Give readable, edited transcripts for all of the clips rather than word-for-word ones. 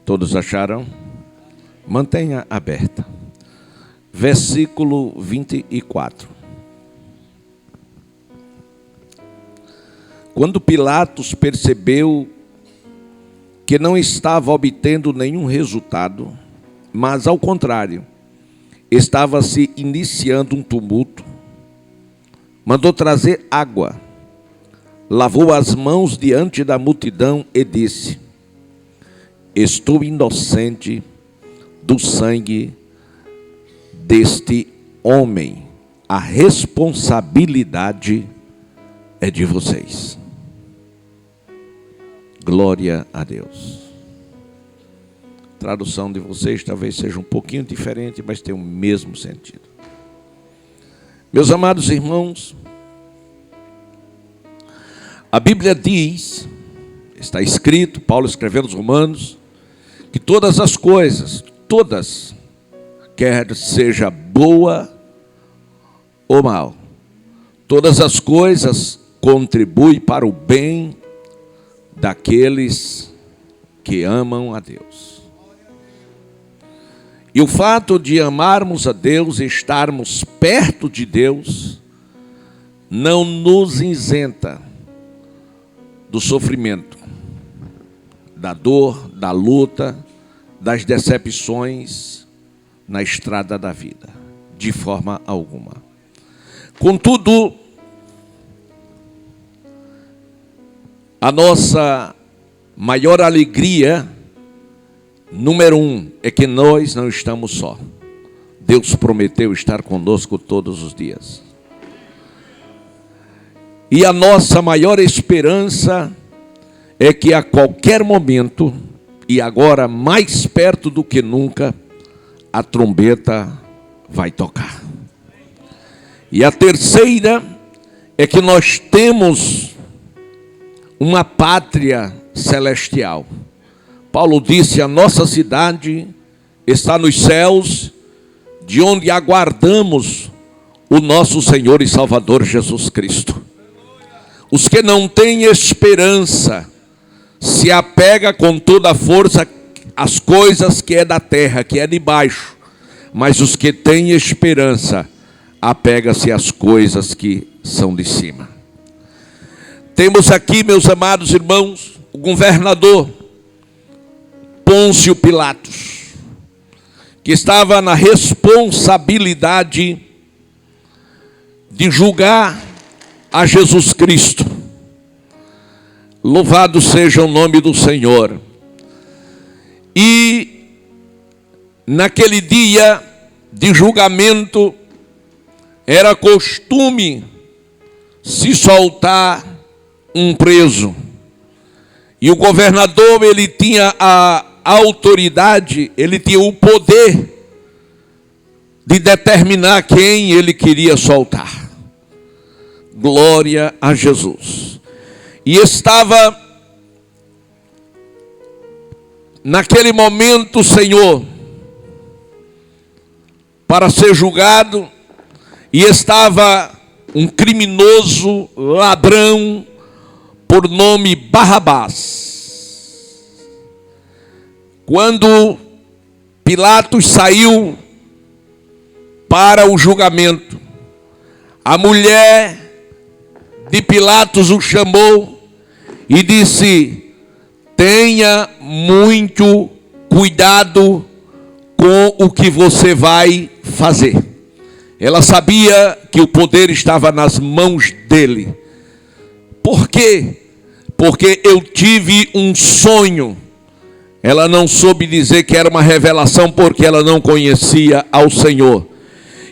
Todos acharam? Mantenha aberta. Versículo 24. Quando Pilatos percebeu que não estava obtendo nenhum resultado, mas ao contrário, estava se iniciando um tumulto, mandou trazer água, lavou as mãos diante da multidão e disse: estou inocente do sangue deste homem, a responsabilidade é de vocês. Glória a Deus. A tradução de vocês talvez seja um pouquinho diferente, mas tem o mesmo sentido. Meus amados irmãos, a Bíblia diz, está escrito, Paulo escreveu aos Romanos, que todas as coisas, todas, quer seja boa ou mal, todas as coisas contribuem para o bem daqueles que amam a Deus. E o fato de amarmos a Deus e estarmos perto de Deus não nos isenta do sofrimento, da dor, da luta, das decepções na estrada da vida, de forma alguma. Contudo, a nossa maior alegria, número 1, é que nós não estamos só. Deus prometeu estar conosco todos os dias. E a nossa maior esperança é que a qualquer momento, e agora mais perto do que nunca, a trombeta vai tocar. E a terceira é que nós temos uma pátria celestial. Paulo disse: a nossa cidade está nos céus, de onde aguardamos o nosso Senhor e Salvador Jesus Cristo. Os que não têm esperança se apegam com toda a força às coisas que é da terra, que é de baixo. Mas os que têm esperança apegam-se às coisas que são de cima. Temos aqui, meus amados irmãos, o governador Pôncio Pilatos, que estava na responsabilidade de julgar a Jesus Cristo. Louvado seja o nome do Senhor. E naquele dia de julgamento, era costume se soltar um preso. E o governador, ele tinha a autoridade, ele tinha o poder de determinar quem ele queria soltar. Glória a Jesus. E estava naquele momento, Senhor, para ser julgado, e estava um criminoso ladrão por nome Barrabás. Quando Pilatos saiu para o julgamento, a mulher de Pilatos o chamou e disse: tenha muito cuidado com o que você vai fazer. Ela sabia que o poder estava nas mãos dele. Por quê? Porque eu tive um sonho. Ela não soube dizer que era uma revelação, porque ela não conhecia ao Senhor.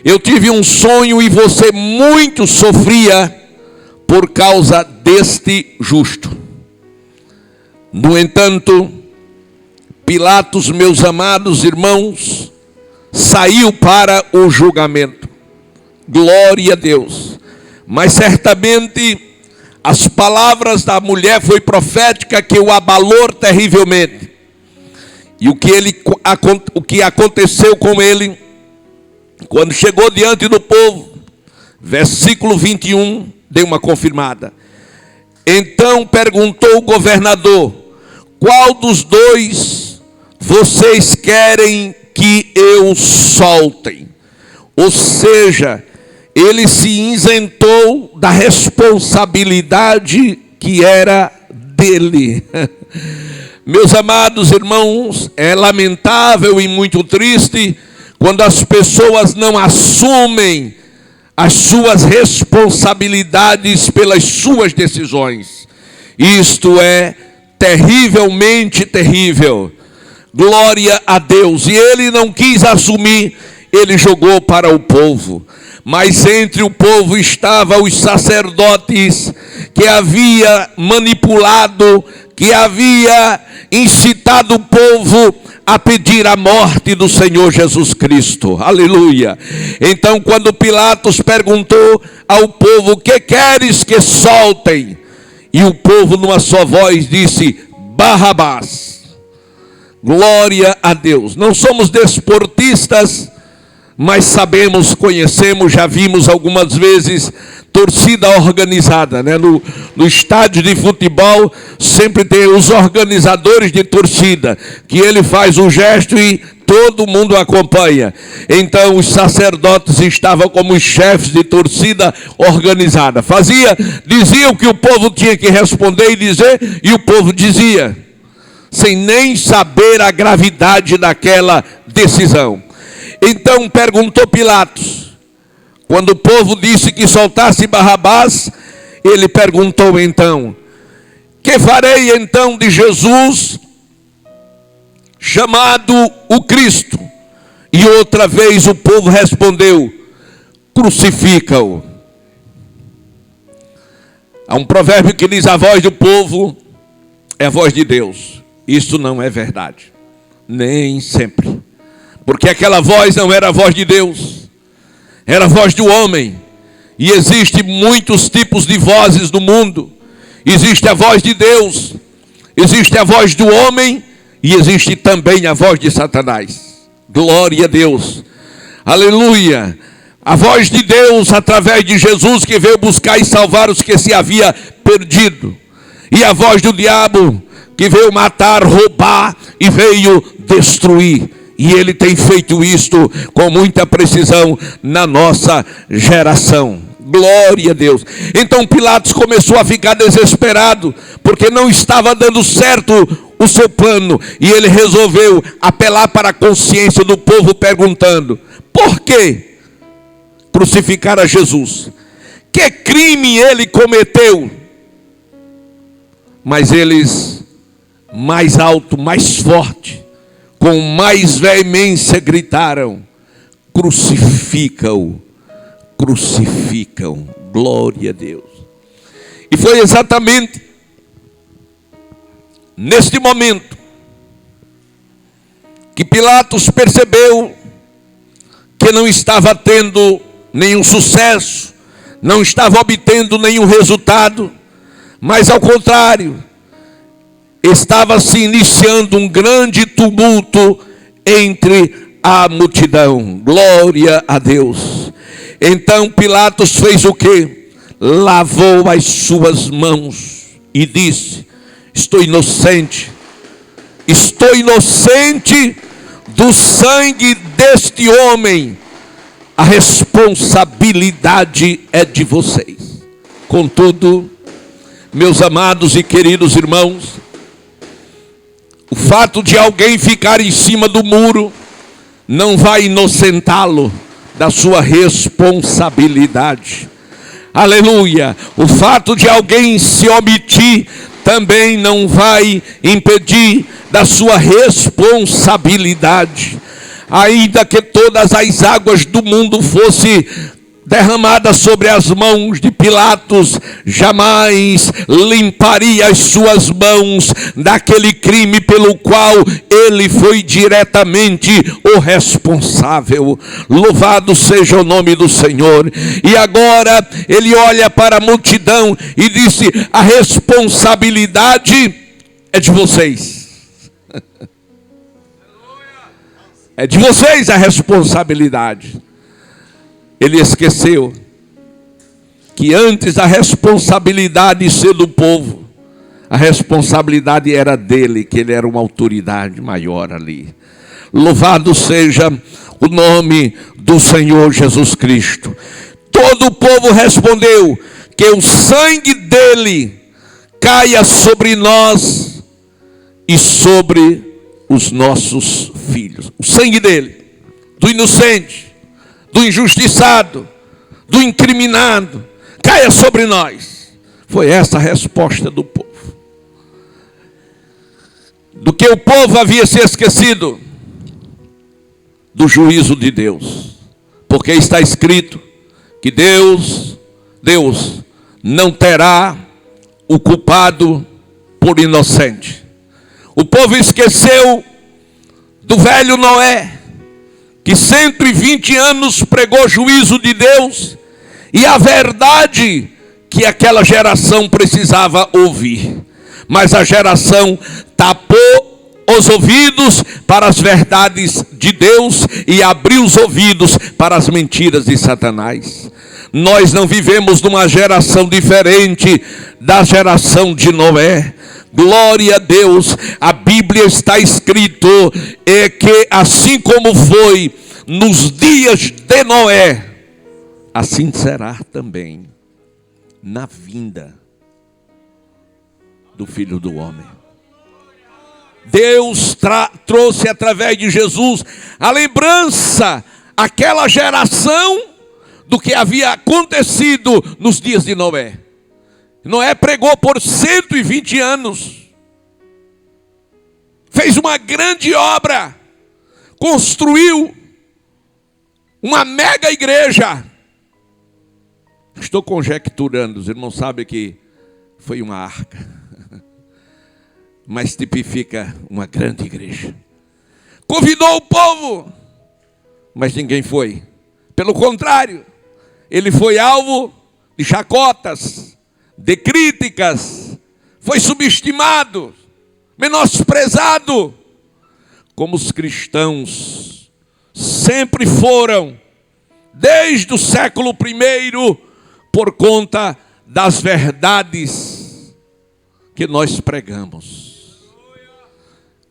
Eu tive um sonho e você muito sofria por causa deste justo. No entanto, Pilatos, meus amados irmãos, saiu para o julgamento. Glória a Deus. Mas certamente as palavras da mulher foi profética, que o abalou terrivelmente. E o que aconteceu com ele, quando chegou diante do povo, versículo 21, deu uma confirmada. Então perguntou o governador: qual dos dois vocês querem que eu soltem. Ou seja, ele se isentou da responsabilidade que era dele. Meus amados irmãos, é lamentável e muito triste quando as pessoas não assumem as suas responsabilidades pelas suas decisões. Isto é terrivelmente terrível. Glória a Deus. E ele não quis assumir, ele jogou para o povo. Mas entre o povo estavam os sacerdotes que havia manipulado, que havia incitado o povo a pedir a morte do Senhor Jesus Cristo. Aleluia. Então, quando Pilatos perguntou ao povo: que queres que soltem? E o povo numa só voz disse: Barrabás. Glória a Deus. Não somos desportistas, mas sabemos, conhecemos, já vimos algumas vezes torcida organizada, né? No estádio de futebol sempre tem os organizadores de torcida, que ele faz um gesto e todo mundo acompanha. Então os sacerdotes estavam como os chefes de torcida organizada. Diziam que o povo tinha que responder e dizer, e o povo dizia, sem nem saber a gravidade daquela decisão. Então perguntou Pilatos, quando o povo disse que soltasse Barrabás, ele perguntou então: que farei então de Jesus, chamado o Cristo? E outra vez o povo respondeu: crucifica-o. Há um provérbio que diz: a voz do povo é a voz de Deus. Isso não é verdade, nem sempre. Porque aquela voz não era a voz de Deus, era a voz do homem. E existem muitos tipos de vozes no mundo. Existe a voz de Deus, existe a voz do homem e existe também a voz de Satanás. Glória a Deus, aleluia. A voz de Deus através de Jesus, que veio buscar e salvar os que se havia perdido. E a voz do diabo, que veio matar, roubar e veio destruir. E ele tem feito isto com muita precisão na nossa geração. Glória a Deus. Então Pilatos começou a ficar desesperado, porque não estava dando certo o seu plano. E ele resolveu apelar para a consciência do povo, perguntando: por que crucificar a Jesus? Que crime ele cometeu? Mas eles, mais alto, mais forte, com mais veemência gritaram: crucifica-o, crucificam. Glória a Deus. E foi exatamente neste momento que Pilatos percebeu que não estava tendo nenhum sucesso, não estava obtendo nenhum resultado, mas ao contrário, estava se iniciando um grande tumulto entre a multidão. Glória a Deus. Então Pilatos fez o quê? Lavou as suas mãos e disse: estou inocente do sangue deste homem. A responsabilidade é de vocês. Contudo, meus amados e queridos irmãos, o fato de alguém ficar em cima do muro não vai inocentá-lo da sua responsabilidade. Aleluia. O fato de alguém se omitir também não vai impedir da sua responsabilidade. Ainda que todas as águas do mundo fossem derramadas sobre as mãos de Pilatos, jamais limparia as suas mãos daquele crime pelo qual ele foi diretamente o responsável. Louvado seja o nome do Senhor. E agora ele olha para a multidão e disse: a responsabilidade é de vocês. É de vocês a responsabilidade. Ele esqueceu que antes da responsabilidade ser do povo, A responsabilidade era dele, que ele era uma autoridade maior ali. Louvado seja o nome do Senhor Jesus Cristo. Todo o povo respondeu: que o sangue dele caia sobre nós e sobre os nossos filhos. O sangue dele, do inocente, do injustiçado, do incriminado, caia sobre nós. Foi essa a resposta do povo. Do que o povo havia se esquecido? Do juízo de Deus. Porque está escrito que Deus não terá o culpado por inocente. O povo esqueceu do velho Noé, que 120 anos pregou juízo de Deus, e a verdade que aquela geração precisava ouvir. Mas a geração tapou os ouvidos para as verdades de Deus e abriu os ouvidos para as mentiras de Satanás. Nós não vivemos numa geração diferente da geração de Noé. Glória a Deus. A Bíblia está escrito que assim como foi nos dias de Noé, assim será também na vinda do Filho do Homem. Deus trouxe através de Jesus a lembrança àquela geração do que havia acontecido nos dias de Noé. Noé pregou por 120 anos. Fez uma grande obra. Construiu uma mega igreja. Estou conjecturando, os irmãos sabem que foi uma arca. Mas tipifica uma grande igreja. Convidou o povo, mas ninguém foi. Pelo contrário, ele foi alvo de chacotas, de críticas, foi subestimado, menosprezado, como os cristãos sempre foram, desde o século I, por conta das verdades que nós pregamos.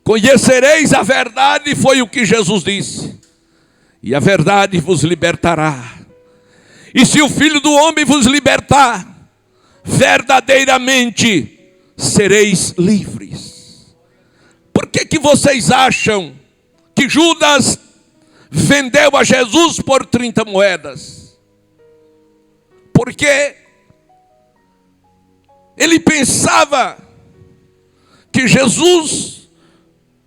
Conhecereis a verdade, foi o que Jesus disse, e a verdade vos libertará. E se o Filho do Homem vos libertar, verdadeiramente sereis livres. Por que vocês acham que Judas vendeu a Jesus por 30 moedas? Porque ele pensava que Jesus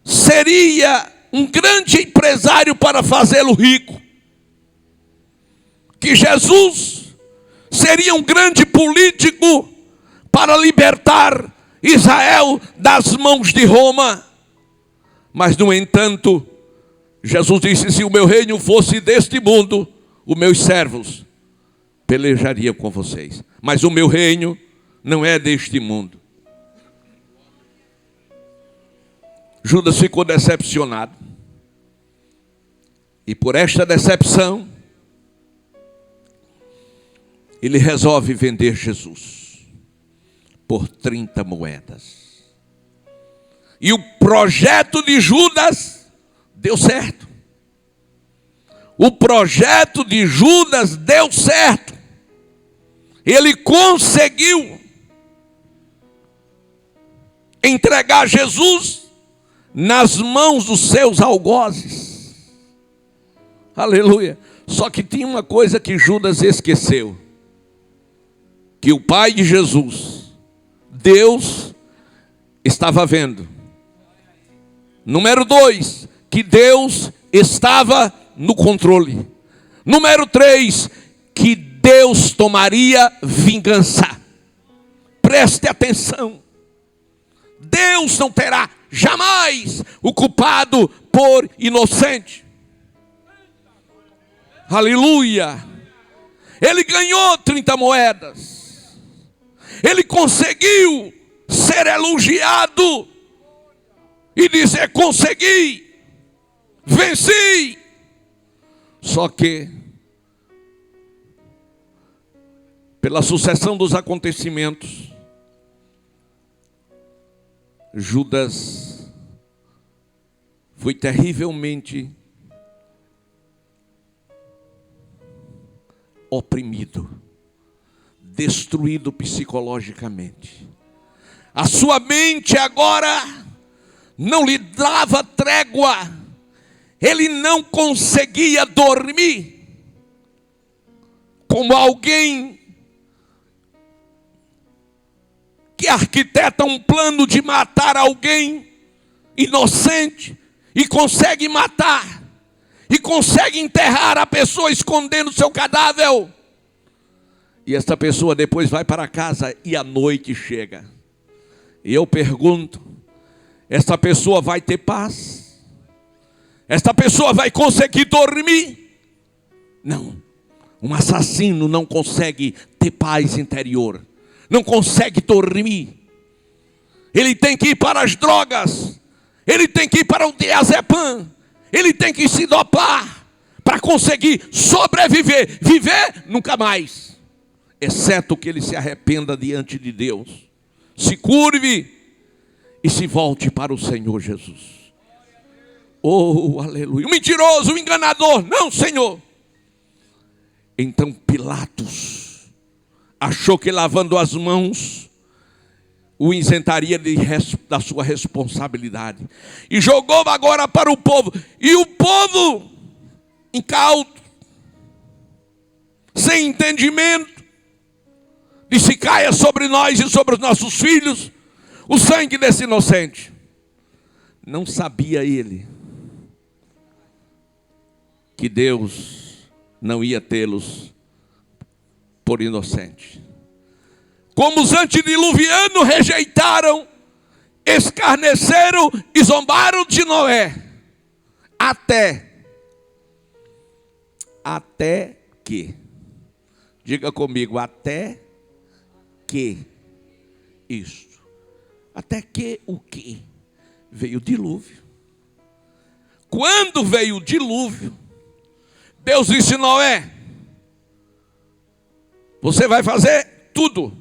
seria um grande empresário para fazê-lo rico. Que Jesus seria um grande político para libertar Israel das mãos de Roma. Mas, no entanto, Jesus disse: se o meu reino fosse deste mundo, os meus servos pelejariam com vocês. Mas o meu reino não é deste mundo. Judas ficou decepcionado. E por esta decepção, ele resolve vender Jesus por 30 moedas. E o projeto de Judas deu certo. O projeto de Judas deu certo. Ele conseguiu entregar Jesus nas mãos dos seus algozes. Aleluia. Só que tinha uma coisa que Judas esqueceu. Que o pai de Jesus, Deus, estava vendo. Número 2, que Deus estava no controle. Número 3, que Deus tomaria vingança. Preste atenção. Deus não terá jamais o culpado por inocente. Aleluia. Ele ganhou 30 moedas. Ele conseguiu ser elogiado e dizer: consegui, venci. Só que, pela sucessão dos acontecimentos, Judas foi terrivelmente oprimido, destruído psicologicamente. A sua mente agora não lhe dava trégua, ele não conseguia dormir, como alguém que arquiteta um plano de matar alguém inocente e consegue matar, e consegue enterrar a pessoa escondendo seu cadáver. E essa pessoa depois vai para casa e a noite chega. E eu pergunto, essa pessoa vai ter paz? Essa pessoa vai conseguir dormir? Não. Um assassino não consegue ter paz interior, não consegue dormir. Ele tem que ir para as drogas, ele tem que ir para o diazepam, ele tem que se dopar para conseguir sobreviver. Viver nunca mais, exceto que ele se arrependa diante de Deus, se curve e se volte para o Senhor Jesus. Oh, aleluia. O mentiroso, o enganador, não, Senhor. Então Pilatos achou que lavando as mãos o isentaria da sua responsabilidade. E jogou agora para o povo. E o povo, incauto, sem entendimento, disse: caia sobre nós e sobre os nossos filhos o sangue desse inocente. Não sabia ele que Deus não ia tê-los por inocente. Como os antediluvianos rejeitaram, escarneceram e zombaram de Noé. Até que, diga comigo, até que isto. Até que o que? Veio o dilúvio. Quando veio o dilúvio, Deus disse: Noé, você vai fazer tudo.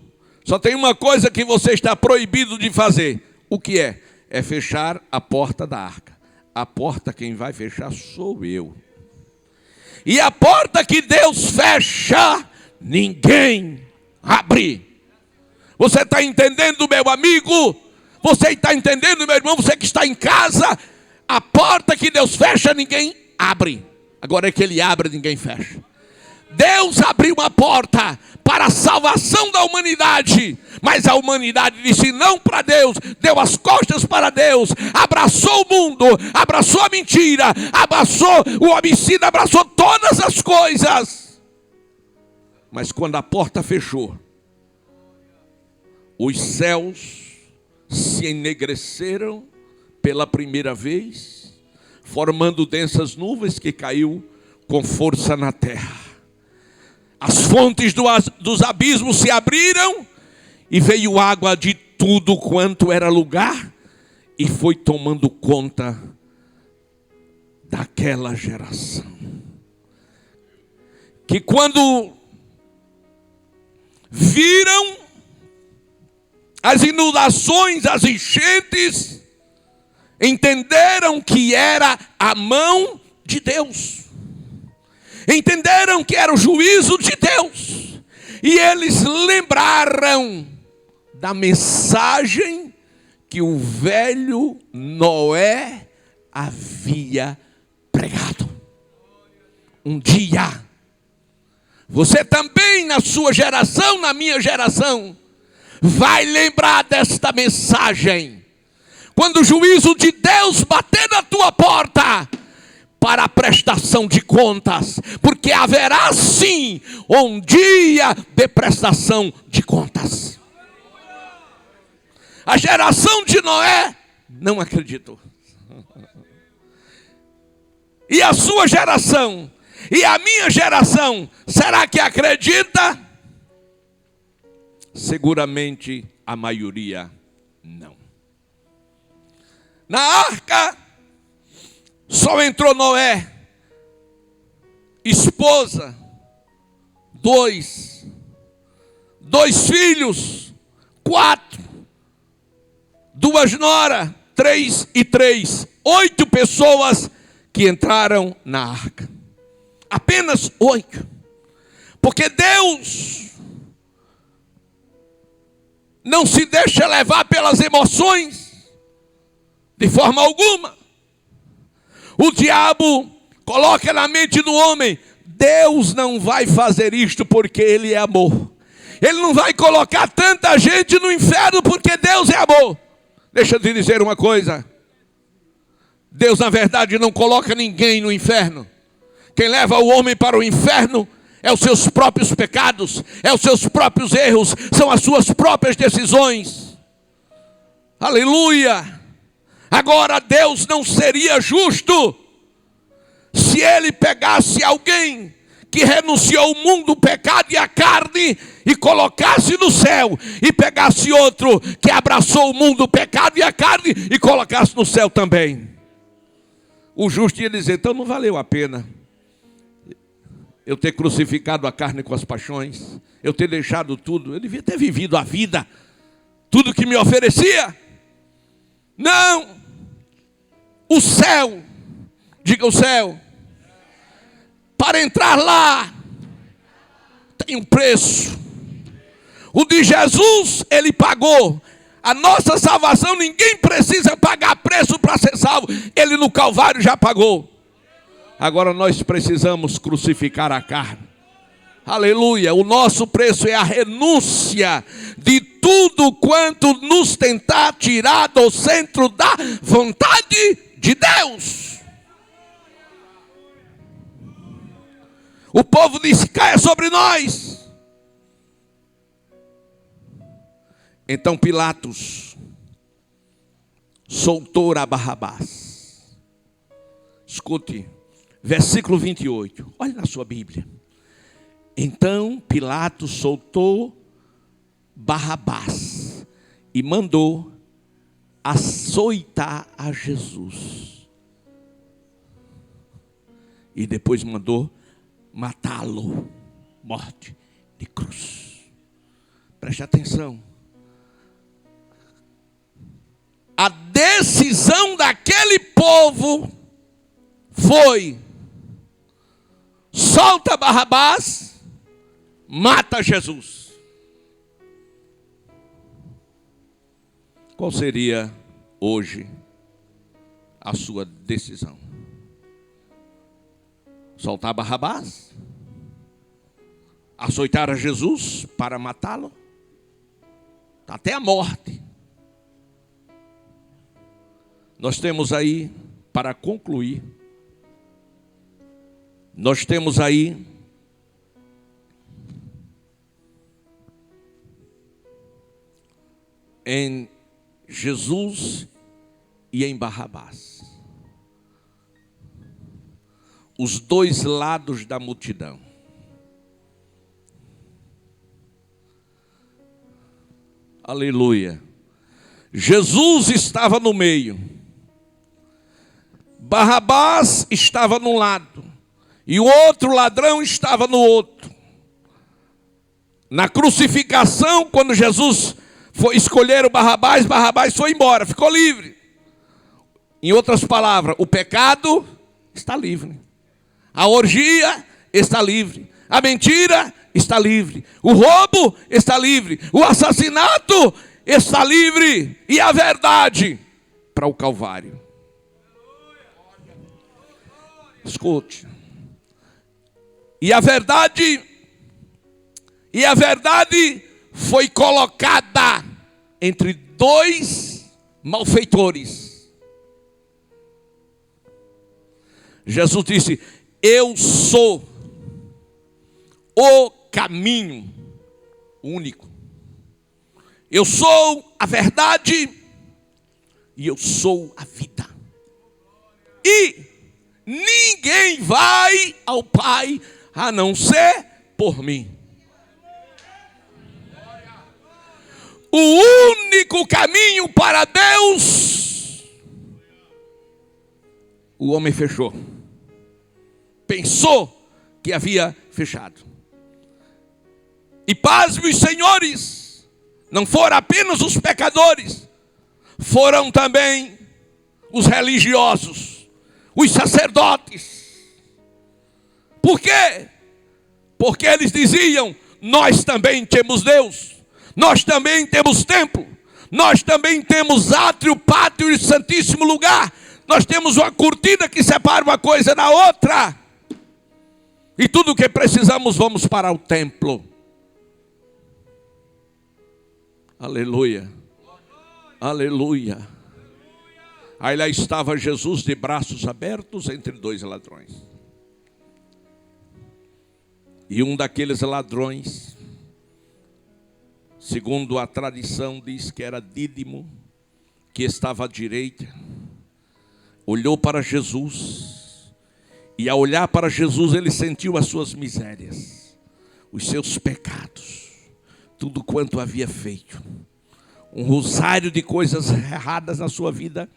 Só tem uma coisa que você está proibido de fazer. O que é? É fechar a porta da arca. A porta quem vai fechar sou eu. E a porta que Deus fecha, ninguém abre. Você está entendendo, meu amigo? Você está entendendo, meu irmão? Você que está em casa, a porta que Deus fecha, ninguém abre. Agora é que Ele abre, ninguém fecha. Deus abriu uma porta para a salvação da humanidade, mas a humanidade disse não para Deus, deu as costas para Deus, abraçou o mundo, abraçou a mentira, abraçou o homicídio, abraçou todas as coisas. Mas quando a porta fechou, os céus se enegreceram pela primeira vez, formando densas nuvens que caiu com força na terra. As fontes dos abismos se abriram e veio água de tudo quanto era lugar e foi tomando conta daquela geração. Que quando viram as inundações, as enchentes, entenderam que era a mão de Deus. Entenderam que era o juízo de Deus. E eles lembraram da mensagem que o velho Noé havia pregado. Um dia, você também na sua geração, na minha geração, vai lembrar desta mensagem. Quando o juízo de Deus bater na tua porta, para a prestação de contas, porque haverá sim um dia de prestação de contas. A geração de Noé não acreditou. E a sua geração e a minha geração, será que acredita? Seguramente a maioria não. Na arca só entrou Noé, esposa, dois filhos, 4, 2 noras, 3 e 3, 8 pessoas que entraram na arca. Apenas 8. Porque Deus não se deixa levar pelas emoções de forma alguma. O diabo coloca na mente do homem: Deus não vai fazer isto porque Ele é amor. Ele não vai colocar tanta gente no inferno porque Deus é amor. Deixa eu te dizer uma coisa. Deus, na verdade, não coloca ninguém no inferno. Quem leva o homem para o inferno é os seus próprios pecados, é os seus próprios erros, são as suas próprias decisões. Aleluia! Agora, Deus não seria justo se Ele pegasse alguém que renunciou ao mundo, o pecado e a carne e colocasse no céu, e pegasse outro que abraçou o mundo, o pecado e a carne e colocasse no céu também. O justo ia dizer: então não valeu a pena eu ter crucificado a carne com as paixões, eu ter deixado tudo, eu devia ter vivido a vida, tudo que me oferecia. Não, o céu, diga o céu, para entrar lá tem um preço. O de Jesus, Ele pagou. A nossa salvação, ninguém precisa pagar preço para ser salvo. Ele no Calvário já pagou. Agora nós precisamos crucificar a carne. Aleluia. O nosso preço é a renúncia de tudo quanto nos tentar tirar do centro da vontade de Deus. O povo disse: caia sobre nós. Então Pilatos soltou a Barrabás. Escute, versículo 28. Olhe na sua Bíblia. Então Pilatos soltou Barrabás e mandou açoitar a Jesus. E depois mandou matá-lo. Morte de cruz. Preste atenção. A decisão daquele povo foi: solta Barrabás, mata Jesus. Qual seria hoje a sua decisão? Soltar Barrabás? Açoitar a Jesus para matá-lo? Até a morte. Nós temos aí, para concluir, nós temos aí em Jesus e em Barrabás os dois lados da multidão. Aleluia. Jesus estava no meio. Barrabás estava num lado e o outro ladrão estava no outro. Na crucificação, quando Jesus foi escolher o Barrabás, Barrabás foi embora, ficou livre. Em outras palavras, o pecado está livre, a orgia está livre, a mentira está livre, o roubo está livre, o assassinato está livre, e a verdade para o Calvário. Escute. E a verdade foi colocada entre dois malfeitores. Jesus disse: eu sou o caminho único. Eu sou a verdade e eu sou a vida. E ninguém vai ao Pai a não ser por mim. O único caminho para Deus, o homem fechou. Pensou que havia fechado. E pasme os senhores, não foram apenas os pecadores, foram também os religiosos, os sacerdotes. Por quê? Porque eles diziam: nós também temos Deus, nós também temos templo, nós também temos átrio, pátio e santíssimo lugar, nós temos uma cortina que separa uma coisa da outra, e tudo o que precisamos, vamos para o templo. Aleluia, aleluia. Aí lá estava Jesus de braços abertos entre dois ladrões. E um daqueles ladrões, segundo a tradição, diz que era Dídimo, que estava à direita, olhou para Jesus, e ao olhar para Jesus ele sentiu as suas misérias, os seus pecados, tudo quanto havia feito, um rosário de coisas erradas na sua vida,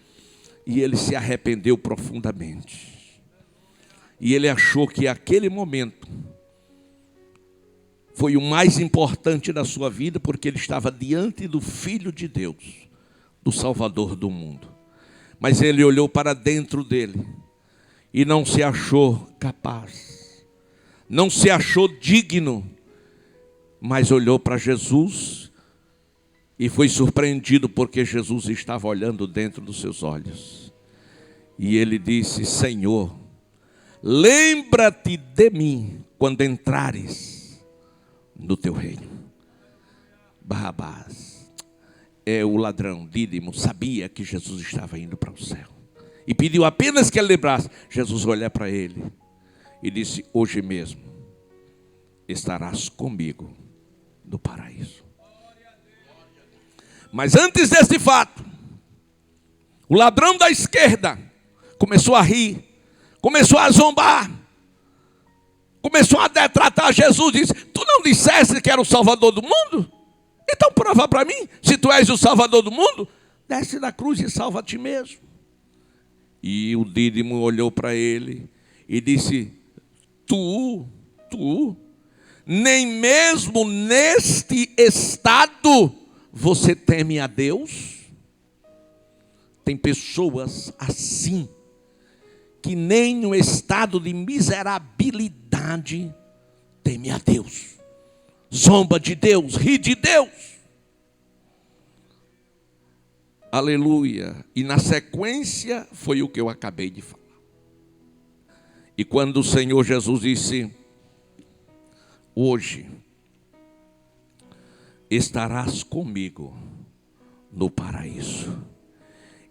e ele se arrependeu profundamente. E ele achou que aquele momento foi o mais importante da sua vida, porque ele estava diante do Filho de Deus, do Salvador do mundo. Mas ele olhou para dentro dele e não se achou capaz, não se achou digno, mas olhou para Jesus e foi surpreendido porque Jesus estava olhando dentro dos seus olhos. E ele disse: Senhor, lembra-te de mim quando entrares no teu reino. Barrabás, o ladrão Dídimo, sabia que Jesus estava indo para o céu e pediu apenas que ele lembrasse. Jesus olhou para ele e disse: hoje mesmo estarás comigo no paraíso. Mas antes deste fato, o ladrão da esquerda começou a rir, começou a zombar, começou a detratar Jesus. Disse: tu não disseste que era o Salvador do mundo? Então prova para mim, se tu és o Salvador do mundo, desce da cruz e salva a ti mesmo. E o Dídimo olhou para ele e disse: tu, nem mesmo neste estado você teme a Deus? Tem pessoas assim, que nem no estado de miserabilidade teme a Deus, zomba de Deus, ri de Deus. Aleluia. E na sequência foi o que eu acabei de falar. E quando o Senhor Jesus disse: hoje estarás comigo no paraíso,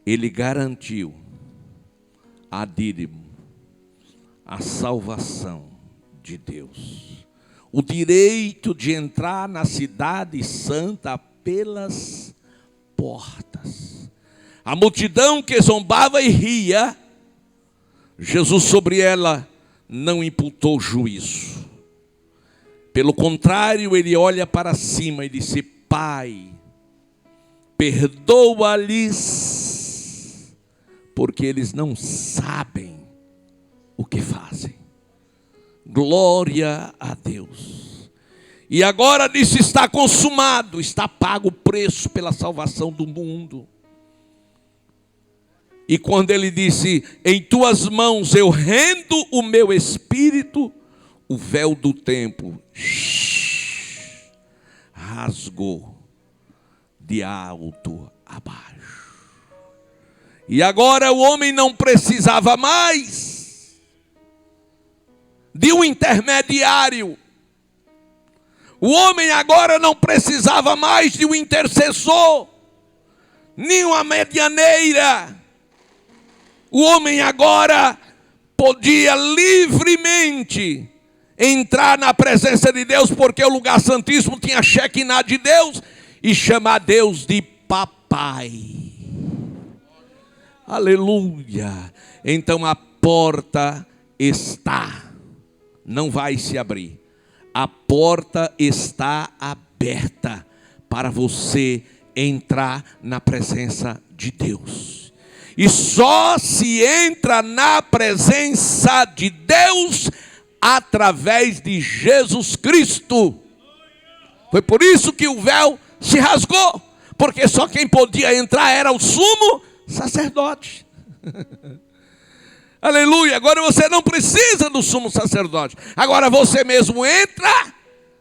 ele garantiu a Dídimo a salvação de Deus, o direito de entrar na cidade santa pelas portas. A multidão que zombava e ria, Jesus sobre ela não imputou juízo. Pelo contrário, ele olha para cima e disse: Pai, perdoa-lhes, porque eles não sabem o que fazem. Glória a Deus. E agora disse: está consumado, está pago o preço pela salvação do mundo. E quando ele disse: em tuas mãos eu rendo o meu espírito, o véu do templo rasgou de alto a baixo. E agora o homem não precisava mais de um intermediário. O homem agora não precisava mais de um intercessor, nem uma medianeira. O homem agora podia livremente entrar na presença de Deus, porque o lugar santíssimo tinha Shekinah de Deus, e chamar Deus de papai. Aleluia. Então a porta está, não vai se abrir. A porta está aberta para você entrar na presença de Deus. E só se entra na presença de Deus através de Jesus Cristo. Foi por isso que o véu se rasgou, porque só quem podia entrar era o sumo sacerdote. Aleluia. Agora você não precisa do sumo sacerdote. Agora você mesmo entra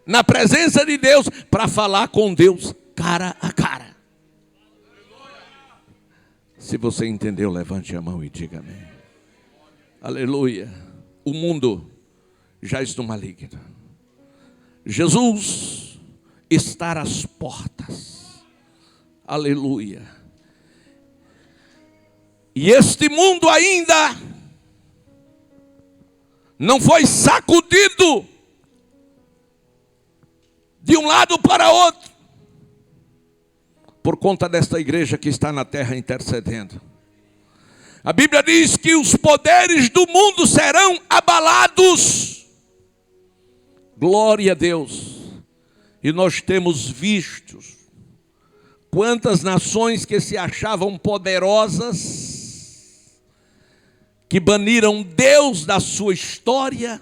na presença de Deus para falar com Deus cara a cara. Se você entendeu, levante a mão e diga amém. Aleluia. O mundo já está maligno. Jesus está às portas. Aleluia. E este mundo ainda não foi sacudido de um lado para outro, por conta desta igreja que está na terra intercedendo. A Bíblia diz que os poderes do mundo serão abalados. Glória a Deus. E nós temos visto quantas nações que se achavam poderosas, que baniram Deus da sua história,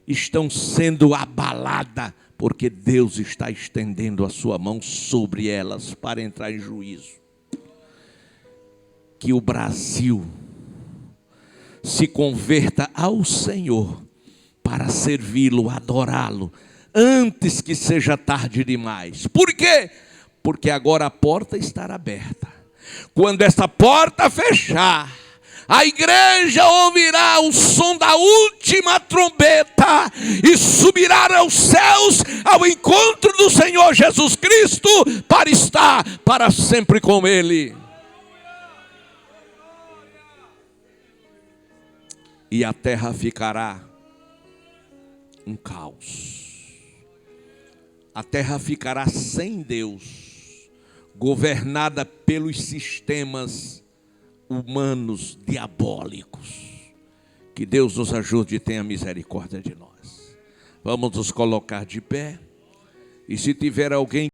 estão sendo abaladas, porque Deus está estendendo a sua mão sobre elas para entrar em juízo. Que o Brasil se converta ao Senhor para servi-lo, adorá-lo, antes que seja tarde demais. Por quê? Porque agora a porta estará aberta. Quando essa porta fechar, a igreja ouvirá o som da última trombeta e subirá aos céus ao encontro do Senhor Jesus Cristo para estar para sempre com Ele. E a terra ficará um caos. A terra ficará sem Deus, governada pelos sistemas humanos diabólicos. Que Deus nos ajude e tenha misericórdia de nós. Vamos nos colocar de pé. E se tiver alguém